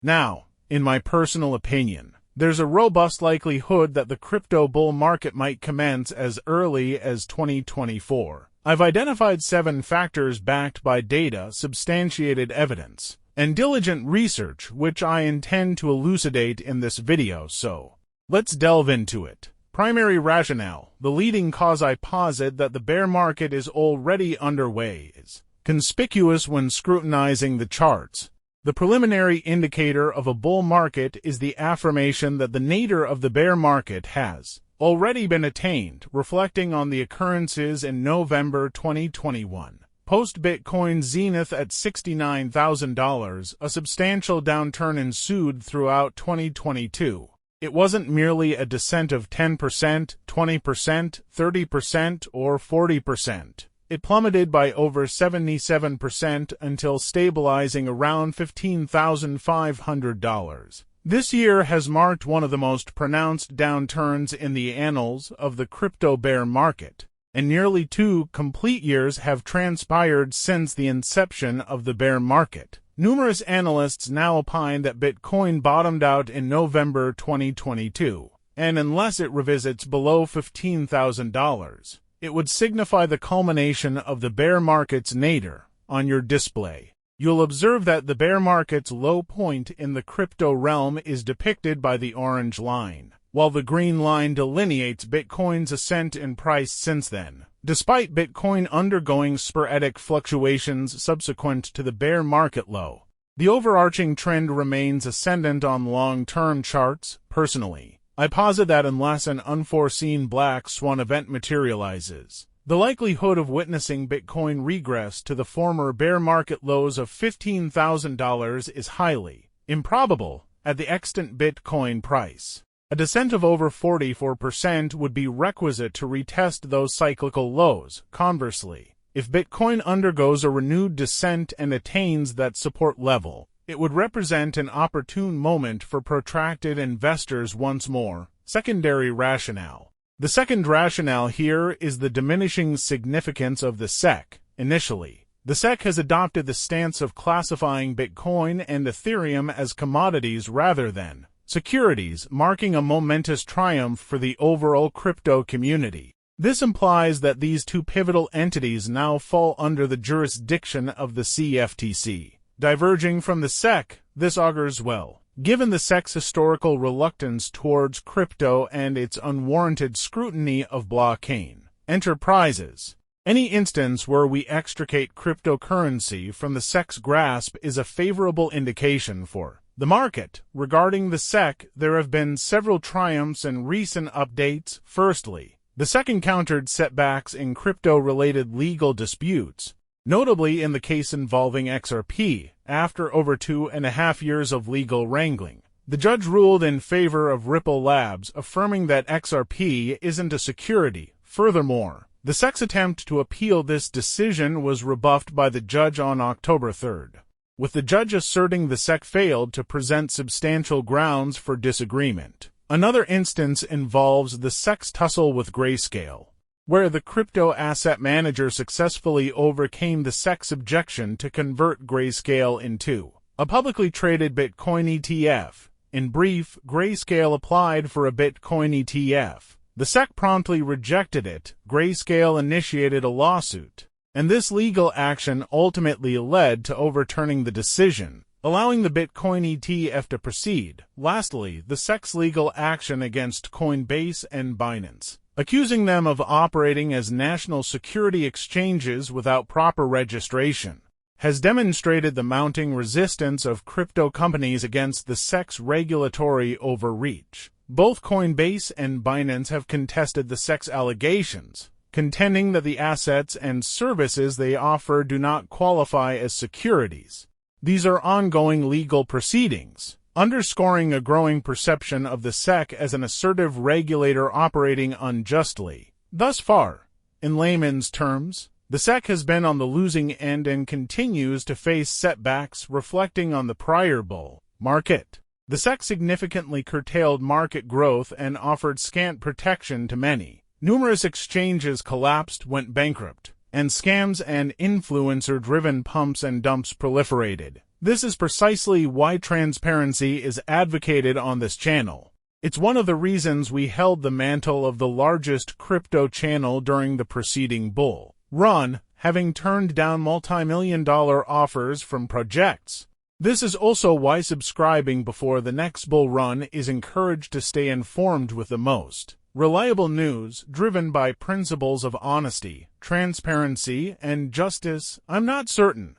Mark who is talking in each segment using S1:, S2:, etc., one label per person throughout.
S1: Now, in my personal opinion, there's a robust likelihood that the crypto bull market might commence as early as 2024. I've identified 7 factors backed by data, substantiated evidence, and diligent research which I intend to elucidate in this video, so let's delve into it. Primary rationale. The leading cause I posit that the bear market is already underway is conspicuous when scrutinizing the charts. The preliminary indicator of a bull market is the affirmation that the nadir of the bear market has already been attained, reflecting on the occurrences in November 2021. Post-Bitcoin zenith at $69,000, a substantial downturn ensued throughout 2022. It wasn't merely a descent of 10%, 20%, 30%, or 40%. It plummeted by over 77% until stabilizing around $15,500. This year has marked one of the most pronounced downturns in the annals of the crypto bear market, and nearly 2 complete years have transpired since the inception of the bear market. Numerous analysts now opine that Bitcoin bottomed out in November 2022, and unless it revisits below $15,000, it would signify the culmination of the bear market's nadir. On your display, you'll observe that the bear market's low point in the crypto realm is depicted by the orange line, while the green line delineates Bitcoin's ascent in price since then. Despite Bitcoin undergoing sporadic fluctuations subsequent to the bear market low, the overarching trend remains ascendant on long-term charts. Personally, I posit that unless an unforeseen black swan event materializes, the likelihood of witnessing Bitcoin regress to the former bear market lows of $15,000 is highly improbable at the extant Bitcoin price. A descent of over 44% would be requisite to retest those cyclical lows. Conversely, if Bitcoin undergoes a renewed descent and attains that support level, it would represent an opportune moment for protracted investors once more. Secondary rationale. The second rationale here is the diminishing significance of the SEC. Initially, the SEC has adopted the stance of classifying Bitcoin and Ethereum as commodities rather than securities, marking a momentous triumph for the overall crypto community. This implies that these 2 pivotal entities now fall under the jurisdiction of the CFTC. Diverging from the SEC, this augurs well, given the SEC's historical reluctance towards crypto and its unwarranted scrutiny of blockchain enterprises. Any instance where we extricate cryptocurrency from the SEC's grasp is a favorable indication for the market. Regarding the SEC, there have been several triumphs and recent updates. Firstly, the SEC encountered setbacks in crypto-related legal disputes, notably in the case involving XRP. After over 2.5 years of legal wrangling, the judge ruled in favor of Ripple Labs, affirming that XRP isn't a security. Furthermore, the SEC's attempt to appeal this decision was rebuffed by the judge on October 3rd, with the judge asserting the SEC failed to present substantial grounds for disagreement. Another instance involves the SEC's tussle with Grayscale, where the crypto asset manager successfully overcame the SEC's objection to convert Grayscale into a publicly traded Bitcoin ETF. In brief, Grayscale applied for a Bitcoin ETF. The SEC promptly rejected it. Grayscale initiated a lawsuit, and this legal action ultimately led to overturning the decision, allowing the Bitcoin ETF to proceed. Lastly, the SEC's legal action against Coinbase and Binance, accusing them of operating as national security exchanges without proper registration, has demonstrated the mounting resistance of crypto companies against the SEC's regulatory overreach. Both Coinbase and Binance have contested the SEC's allegations, contending that the assets and services they offer do not qualify as securities. These are ongoing legal proceedings, underscoring a growing perception of the SEC as an assertive regulator operating unjustly. Thus far, in layman's terms, the SEC has been on the losing end and continues to face setbacks reflecting on the prior bull market. The SEC significantly curtailed market growth and offered scant protection to many. Numerous exchanges collapsed, went bankrupt, and scams and influencer-driven pumps and dumps proliferated. This is precisely why transparency is advocated on this channel. It's one of the reasons we held the mantle of the largest crypto channel during the preceding bull run, having turned down multi-million-dollar offers from projects. This is also why subscribing before the next bull run is encouraged to stay informed with the most reliable news driven by principles of honesty, transparency, and justice. I'm not certain,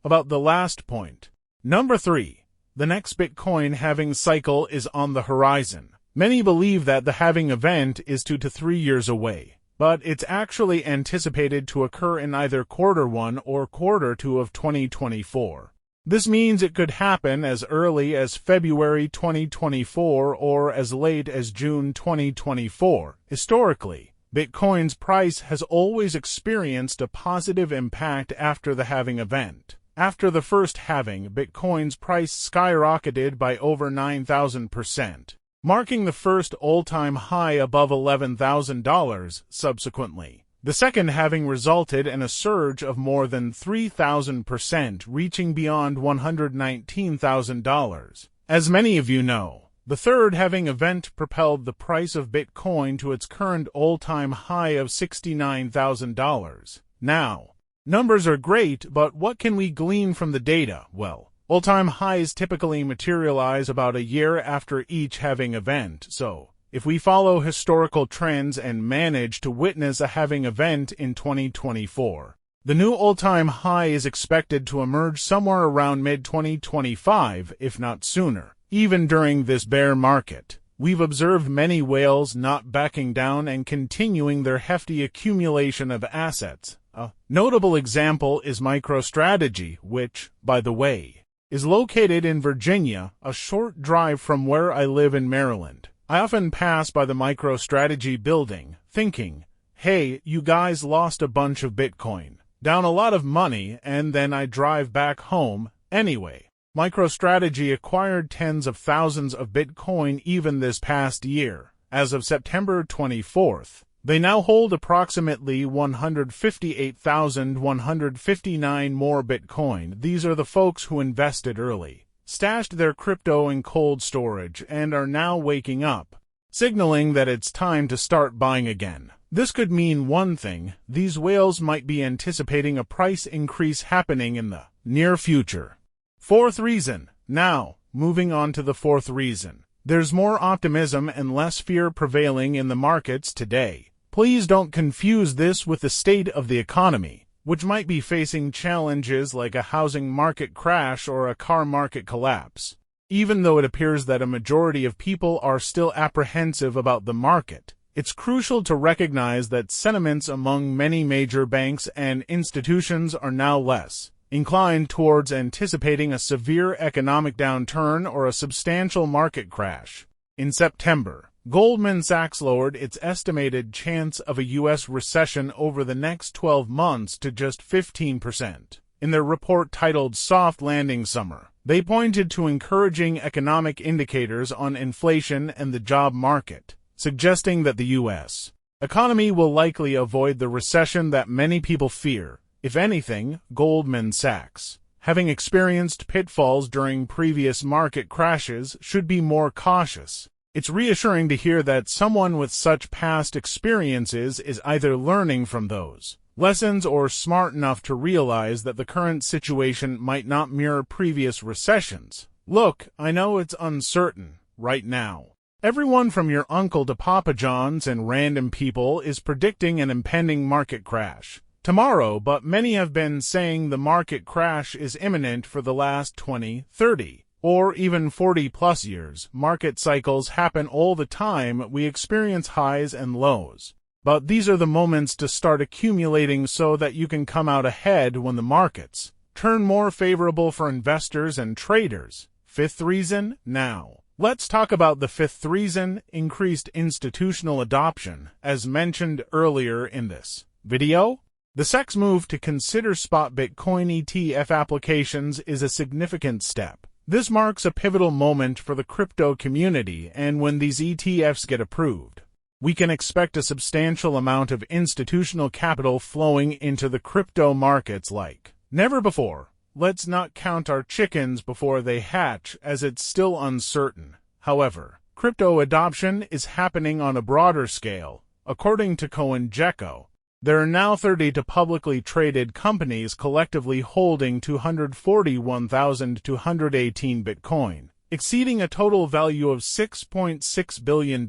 S1: about the last point. Number 3. The next Bitcoin halving cycle is on the horizon. Many believe that the halving event is 2 to 3 years away, but it's actually anticipated to occur in either Q1 or Q2 of 2024. This means it could happen as early as February 2024 or as late as June 2024. Historically, Bitcoin's price has always experienced a positive impact after the halving event. After the first halving, Bitcoin's price skyrocketed by over 9,000%, marking the first all-time high above $11,000 subsequently. The second halving resulted in a surge of more than 3,000%, reaching beyond $119,000. As many of you know, the third halving event propelled the price of Bitcoin to its current all-time high of $69,000. Now, numbers are great, but what can we glean from the data? Well, all-time highs typically materialize about a year after each halving event, so if we follow historical trends and manage to witness a halving event in 2024, the new all-time high is expected to emerge somewhere around mid-2025, if not sooner. Even during this bear market, we've observed many whales not backing down and continuing their hefty accumulation of assets. A notable example is MicroStrategy, which, by the way, is located in Virginia, a short drive from where I live in Maryland. I often pass by the MicroStrategy building, thinking, hey, you guys lost a bunch of Bitcoin, down a lot of money, and then I drive back home. Anyway, MicroStrategy acquired tens of thousands of Bitcoin even this past year. As of September 24th, they now hold approximately 158,159 more Bitcoin. These are the folks who invested early, stashed their crypto in cold storage, and are now waking up, signaling that it's time to start buying again. This could mean one thing: these whales might be anticipating a price increase happening in the near future. Fourth reason. Now, moving on to the fourth reason. There's more optimism and less fear prevailing in the markets today. Please don't confuse this with the state of the economy, which might be facing challenges like a housing market crash or a car market collapse. Even though it appears that a majority of people are still apprehensive about the market, it's crucial to recognize that sentiments among many major banks and institutions are now less inclined towards anticipating a severe economic downturn or a substantial market crash. In September, Goldman Sachs lowered its estimated chance of a U.S. recession over the next 12 months to just 15%. In their report titled Soft Landing Summer, they pointed to encouraging economic indicators on inflation and the job market, suggesting that the U.S. economy will likely avoid the recession that many people fear. If anything, Goldman Sachs, having experienced pitfalls during previous market crashes, should be more cautious. It's reassuring to hear that someone with such past experiences is either learning from those lessons or smart enough to realize that the current situation might not mirror previous recessions. Look, I know it's uncertain right now. Everyone from your uncle to Papa John's and random people is predicting an impending market crash tomorrow, but many have been saying the market crash is imminent for the last 20, 30, or even 40-plus years. Market cycles happen all the time. We experience highs and lows. But these are the moments to start accumulating so that you can come out ahead when the markets turn more favorable for investors and traders. Fifth reason. Now, let's talk about the fifth reason: increased institutional adoption. As mentioned earlier in this video, the SEC's move to consider spot Bitcoin ETF applications is a significant step. This marks a pivotal moment for the crypto community, and when these ETFs get approved, we can expect a substantial amount of institutional capital flowing into the crypto markets like never before. let's not count our chickens before they hatch, as it's still uncertain. However, crypto adoption is happening on a broader scale. According to CoinGecko, there are now 32 publicly traded companies collectively holding 241,218 Bitcoin, exceeding a total value of $6.6 billion.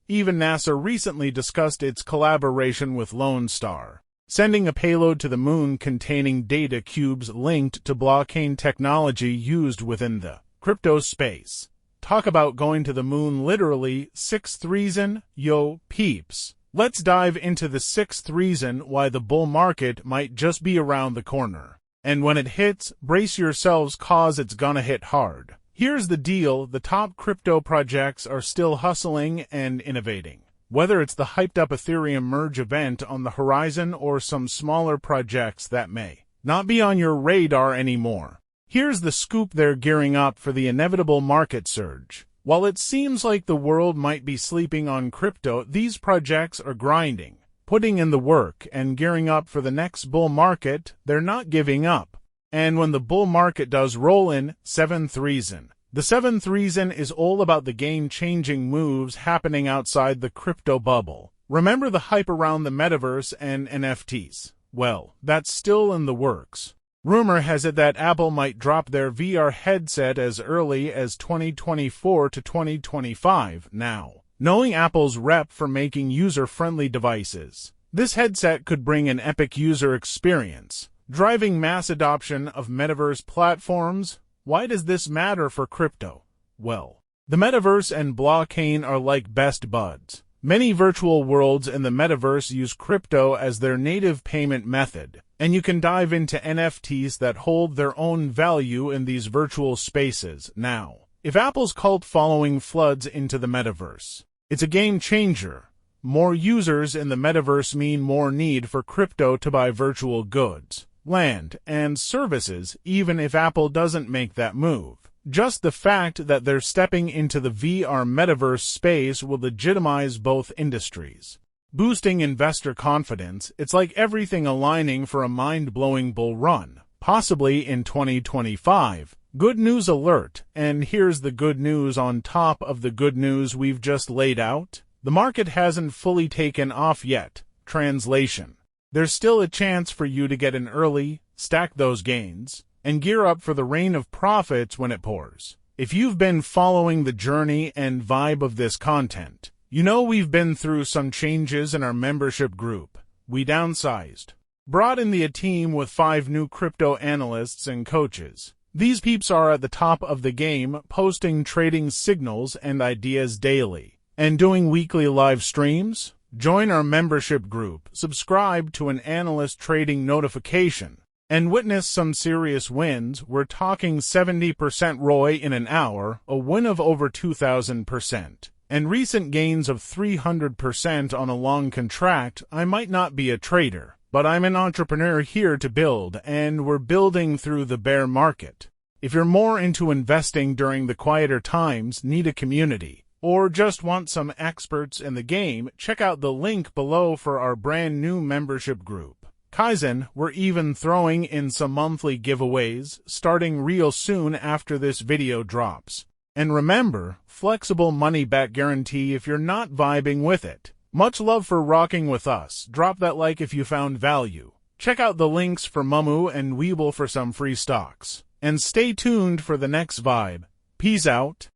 S1: Even NASA recently discussed its collaboration with Lone Star, sending a payload to the moon containing data cubes linked to blockchain technology used within the crypto space. Talk about going to the moon literally. Sixth reason, yo peeps. Let's dive into the sixth reason why the bull market might just be around the corner. And when it hits, brace yourselves cause it's gonna hit hard. Here's the deal, the top crypto projects are still hustling and innovating. Whether it's the hyped-up Ethereum merge event on the horizon or some smaller projects that may not be on your radar anymore. Here's the scoop, they're gearing up for the inevitable market surge. While it seems like the world might be sleeping on crypto, these projects are grinding, putting in the work, and gearing up for the next bull market. They're not giving up. And when the bull market does roll in, seventh reason. The seventh reason is all about the game-changing moves happening outside the crypto bubble. Remember the hype around the metaverse and NFTs? Well, that's still in the works. Rumor has it that Apple might drop their VR headset as early as 2024 to 2025 now. Knowing Apple's rep for making user-friendly devices, this headset could bring an epic user experience, driving mass adoption of metaverse platforms. Why does this matter for crypto? Well, the metaverse and blockchain are like best buds. Many virtual worlds in the metaverse use crypto as their native payment method, and you can dive into NFTs that hold their own value in these virtual spaces. Now, if Apple's cult following floods into the metaverse, it's a game changer. More users in the metaverse mean more need for crypto to buy virtual goods, land, and services, even if Apple doesn't make that move. Just the fact that they're stepping into the VR metaverse space will legitimize both industries, boosting investor confidence. It's like everything aligning for a mind-blowing bull run, possibly in 2025. Good news alert, and here's the good news on top of the good news we've just laid out. The market hasn't fully taken off yet. Translation: there's still a chance for you to get in early, stack those gains, and gear up for the rain of profits when it pours. If you've been following the journey and vibe of this content, you know we've been through some changes in our membership group. We downsized, brought in a team with 5 new crypto analysts and coaches. These peeps are at the top of the game, posting trading signals and ideas daily, and doing weekly live streams. Join our membership group, subscribe to an analyst trading notification, and witness some serious wins. We're talking 70% ROI in an hour, a win of over 2,000%, and recent gains of 300% on a long contract. I might not be a trader, but I'm an entrepreneur here to build, and we're building through the bear market. If you're more into investing during the quieter times, need a community, or just want some experts in the game, check out the link below for our brand new membership group. Kaizen, we're even throwing in some monthly giveaways, starting real soon after this video drops. And remember, flexible money-back guarantee if you're not vibing with it. Much love for rocking with us. Drop that like if you found value. Check out the links for Mumu and Weeble for some free stocks. And stay tuned for the next vibe. Peace out.